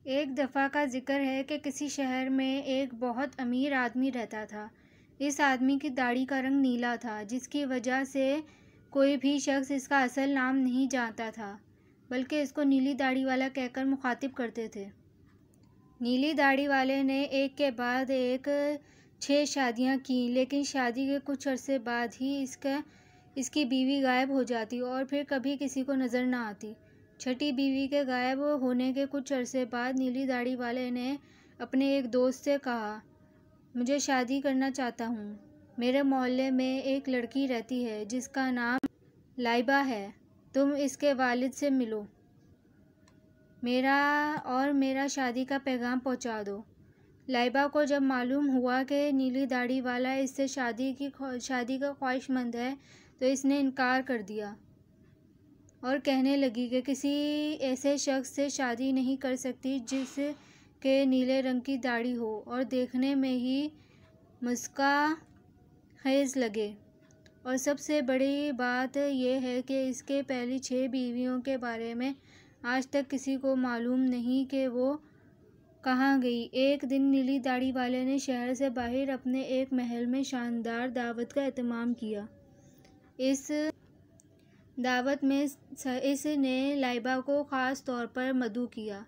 ایک دفعہ کا ذکر ہے کہ کسی شہر میں ایک بہت امیر آدمی رہتا تھا۔ اس آدمی کی داڑھی کا رنگ نیلا تھا، جس کی وجہ سے کوئی بھی شخص اس کا اصل نام نہیں جانتا تھا، بلکہ اس کو نیلی داڑھی والا کہہ کر مخاطب کرتے تھے۔ نیلی داڑھی والے نے ایک کے بعد ایک 6 شادیاں کیں، لیکن شادی کے کچھ عرصے بعد ہی اس کی بیوی غائب ہو جاتی اور پھر کبھی کسی کو نظر نہ آتی۔ چھٹی بیوی کے غائب ہونے کے کچھ عرصے بعد نیلی داڑھی والے نے اپنے ایک دوست سے کہا، مجھے شادی کرنا چاہتا ہوں۔ میرے محلے میں ایک لڑکی رہتی ہے جس کا نام لائبہ ہے، تم اس کے والد سے ملو، میرا شادی کا پیغام پہنچا دو۔ لائبہ کو جب معلوم ہوا کہ نیلی داڑھی والا اس سے شادی کا خواہش مند ہے تو اس نے انکار کر دیا اور کہنے لگی کہ کسی ایسے شخص سے شادی نہیں کر سکتی جس کے نیلے رنگ کی داڑھی ہو اور دیکھنے میں ہی مسکا خیز لگے، اور سب سے بڑی بات یہ ہے کہ اس کے پہلی 6 بیویوں کے بارے میں آج تک کسی کو معلوم نہیں کہ وہ کہاں گئی۔ ایک دن نیلی داڑھی والے نے شہر سے باہر اپنے ایک محل میں شاندار دعوت کا اہتمام کیا۔ اس دعوت میں اس نے لائبہ کو خاص طور پر مدعو کیا۔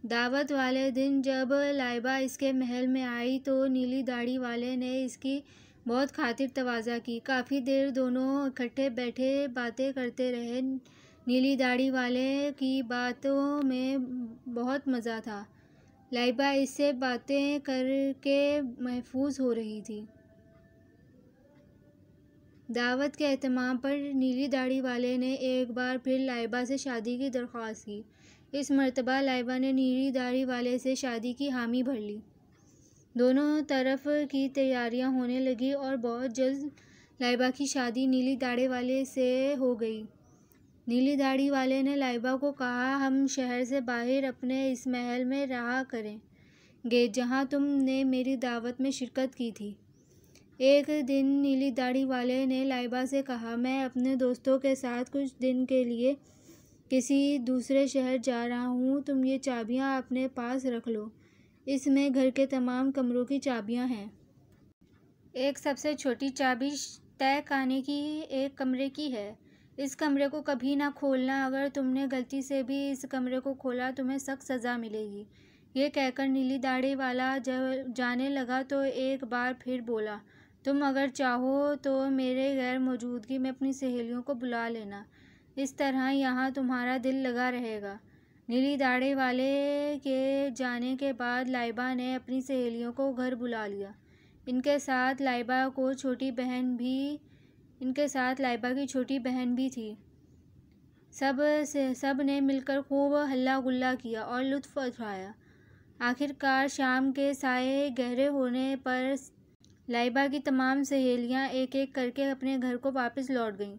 دعوت والے دن جب لائبہ اس کے محل میں آئی تو نیلی داڑھی والے نے اس کی بہت خاطر تواضع کی۔ کافی دیر دونوں اکٹھے بیٹھے باتیں کرتے رہے۔ نیلی داڑھی والے کی باتوں میں بہت مزہ تھا۔ لائبہ اس سے باتیں کر کے محظوظ ہو رہی تھی۔ دعوت کے اختتام پر نیلی داڑھی والے نے ایک بار پھر لائبہ سے شادی کی درخواست کی۔ اس مرتبہ لائبہ نے نیلی داڑھی والے سے شادی کی حامی بھر لی۔ دونوں طرف کی تیاریاں ہونے لگیں اور بہت جلد لائبہ کی شادی نیلی داڑھی والے سے ہو گئی۔ نیلی داڑھی والے نے لائبہ کو کہا، ہم شہر سے باہر اپنے اس محل میں رہا کریں گے جہاں تم نے میری دعوت میں شرکت کی تھی۔ ایک دن نیلی داڑھی والے نے لائبہ سے کہا، میں اپنے دوستوں کے ساتھ کچھ دن کے لیے کسی دوسرے شہر جا رہا ہوں، تم یہ چابیاں اپنے پاس رکھ لو، اس میں گھر کے تمام کمروں کی چابیاں ہیں۔ ایک سب سے چھوٹی چابی تہہ خانے کی ایک کمرے کی ہے، اس کمرے کو کبھی نہ کھولنا، اگر تم نے غلطی سے بھی اس کمرے کو کھولا تمہیں سخت سزا ملے گی۔ یہ کہہ کر نیلی داڑھی والا جانے لگا تو ایک بار پھر بولا، تم اگر چاہو تو میرے غیر موجودگی میں اپنی سہیلیوں کو بلا لینا، اس طرح یہاں تمہارا دل لگا رہے گا۔ نیلی داڑھی والے کے جانے کے بعد لائبہ نے اپنی سہیلیوں کو گھر بلا لیا۔ ان کے ساتھ لائبہ کی چھوٹی بہن بھی تھی۔ سب نے مل کر خوب ہلا گلا کیا اور لطف اٹھایا۔ آخر کار شام کے سائے گہرے ہونے پر لائبہ کی تمام سہیلیاں ایک ایک کر کے اپنے گھر کو واپس لوٹ گئیں،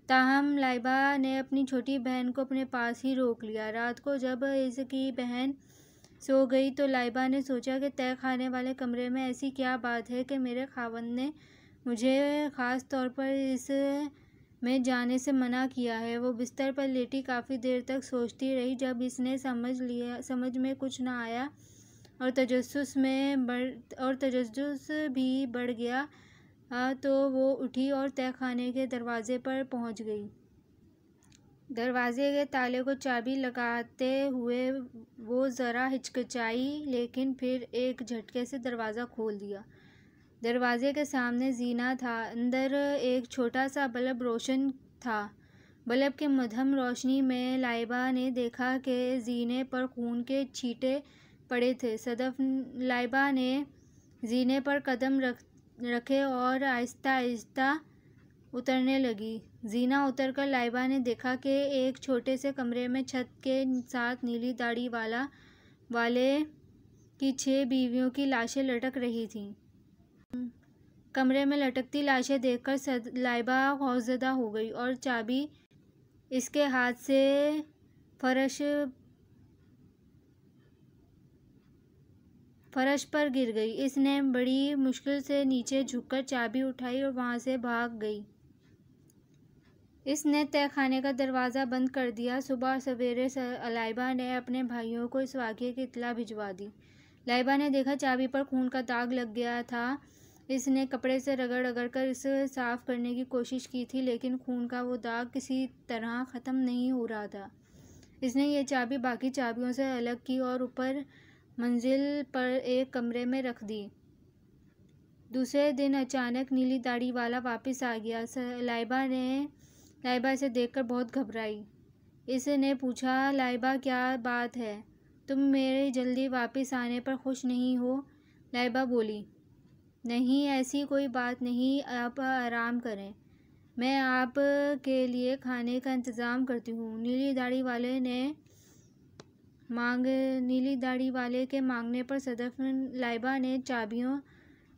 تاہم لائبہ نے اپنی چھوٹی بہن کو اپنے پاس ہی روک لیا۔ رات کو جب اس کی بہن سو گئی تو لائبہ نے سوچا کہ تہہ خانے والے کمرے میں ایسی کیا بات ہے کہ میرے خاوند نے مجھے خاص طور پر اس میں جانے سے منع کیا ہے۔ وہ بستر پر لیٹی کافی دیر تک سوچتی رہی۔ جب اس نے سمجھ میں کچھ نہ آیا اور تجسس بھی بڑھ گیا تو وہ اٹھی اور تہہ خانے کے دروازے پر پہنچ گئی۔ دروازے کے تالے کو چابی لگاتے ہوئے وہ ذرا ہچکچائی، لیکن پھر ایک جھٹکے سے دروازہ کھول دیا۔ دروازے کے سامنے زینہ تھا۔ اندر ایک چھوٹا سا بلب روشن تھا۔ بلب کی مدھم روشنی میں لائبہ نے دیکھا کہ زینے پر خون کے چھینٹے پڑے تھے۔ صدف لائبہ نے زینے پر قدم رکھے اور آہستہ آہستہ اترنے لگی۔ زینہ اتر کر لائبہ نے دیکھا کہ ایک چھوٹے سے کمرے میں چھت کے ساتھ نیلی داڑھی والے کی 6 بیویوں کی لاشیں لٹک رہی تھیں۔ کمرے میں لٹکتی لاشیں دیکھ کر لائبہ خوفزدہ ہو گئی اور چابی اس کے ہاتھ سے فرش پر گر گئی۔ اس نے بڑی مشکل سے نیچے جھک کر چابی اٹھائی اور وہاں سے بھاگ گئی۔ اس نے تہہ خانے کا دروازہ بند کر دیا۔ صبح سویرے لائبہ نے اپنے بھائیوں کو اس واقعے کی اطلاع بھجوا دی۔ لائبہ نے دیکھا چابی پر خون کا داغ لگ گیا تھا۔ اس نے کپڑے سے رگڑ رگڑ کر اسے صاف کرنے کی کوشش کی تھی، لیکن خون کا وہ داغ کسی طرح ختم نہیں ہو رہا تھا۔ اس نے یہ چابی باقی چابیوں سے الگ کی اور اوپر منزل پر ایک کمرے میں رکھ دی۔ دوسرے دن اچانک نیلی داڑھی والا واپس آ گیا۔ لائبہ اسے دیکھ کر بہت گھبرائی۔ اس نے پوچھا، لائبہ کیا بات ہے؟ تم میرے جلدی واپس آنے پر خوش نہیں ہو؟ لائبہ بولی، نہیں ایسی کوئی بات نہیں، آپ آرام کریں، میں آپ کے لیے کھانے کا انتظام کرتی ہوں۔ نیلی داڑھی والے کے مانگنے پر صدف لائبہ نے چابیاں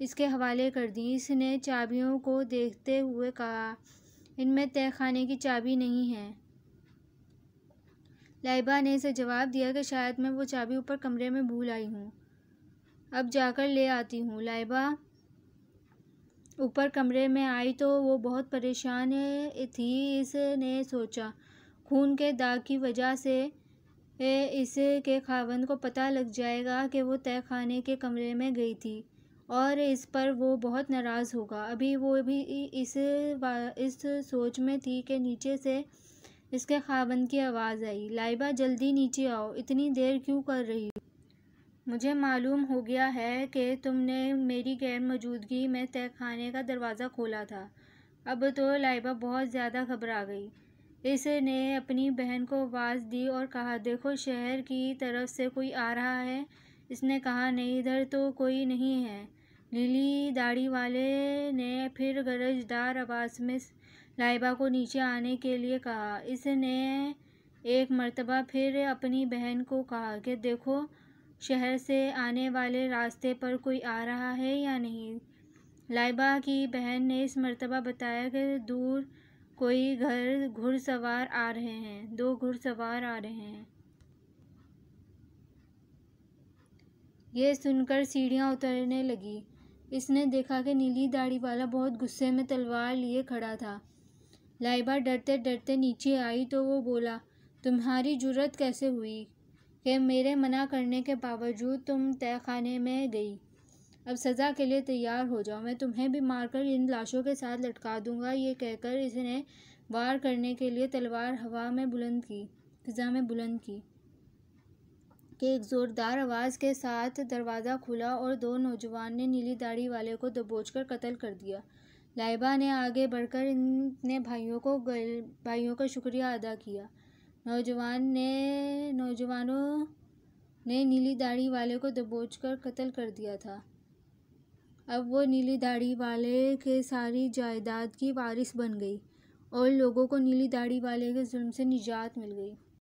اس کے حوالے کر دیں۔ اس نے چابیوں کو دیکھتے ہوئے کہا، ان میں تہہ خانے کی چابی نہیں ہے۔ لائبہ نے اسے جواب دیا کہ شاید میں وہ چابی اوپر کمرے میں بھول آئی ہوں، اب جا کر لے آتی ہوں۔ لائبہ اوپر کمرے میں آئی تو وہ بہت پریشان تھی۔ اس نے سوچا خون کے داغ کی وجہ سے اس کے خاوند کو پتہ لگ جائے گا کہ وہ تہہ خانے کے کمرے میں گئی تھی اور اس پر وہ بہت ناراض ہوگا۔ ابھی وہ بھی اس سوچ میں تھی کہ نیچے سے اس کے خاوند کی آواز آئی، لائبہ جلدی نیچے آؤ، اتنی دیر کیوں کر رہی ہو؟ مجھے معلوم ہو گیا ہے کہ تم نے میری غیر موجودگی میں تہہ خانے کا دروازہ کھولا تھا۔ اب تو لائبہ بہت زیادہ گھبرا گئی۔ اس نے اپنی بہن کو آواز دی اور کہا، دیکھو شہر کی طرف سے کوئی آ رہا ہے۔ اس نے کہا، نہیں ادھر تو کوئی نہیں ہے۔ نیلی داڑھی والے نے پھر گرجدار آواز میں لائبہ کو نیچے آنے کے لیے کہا۔ اس نے ایک مرتبہ پھر اپنی بہن کو کہا کہ دیکھو شہر سے آنے والے راستے پر کوئی آ رہا ہے یا نہیں۔ لائبہ کی بہن نے اس مرتبہ بتایا کہ دور کوئی گھڑ سوار آ رہے ہیں، 2 گھڑ سوار آ رہے ہیں۔ یہ سن کر سیڑھیاں اترنے لگی۔ اس نے دیکھا کہ نیلی داڑھی والا بہت غصے میں تلوار لیے کھڑا تھا۔ لائبہ ڈرتے ڈرتے نیچے آئی تو وہ بولا، تمہاری جرأت کیسے ہوئی کہ میرے منع کرنے کے باوجود تم تہہ خانے میں گئی؟ اب سزا کے لیے تیار ہو جاؤ، میں تمہیں بھی مار کر ان لاشوں کے ساتھ لٹکا دوں گا۔ یہ کہہ کر اس نے وار کرنے کے لیے تلوار فضا میں بلند کی کہ ایک زوردار آواز کے ساتھ دروازہ کھلا اور 2 نوجوان نے نیلی داڑھی والے کو دبوچ کر قتل کر دیا۔ لائبہ نے آگے بڑھ کر اپنے بھائیوں کا شکریہ ادا کیا۔ نوجوانوں نے نیلی داڑھی والے کو دبوچ کر قتل کر دیا تھا۔ اب وہ نیلی داڑھی والے کے ساری جائیداد کی وارث بن گئی اور لوگوں کو نیلی داڑھی والے کے ظلم سے نجات مل گئی۔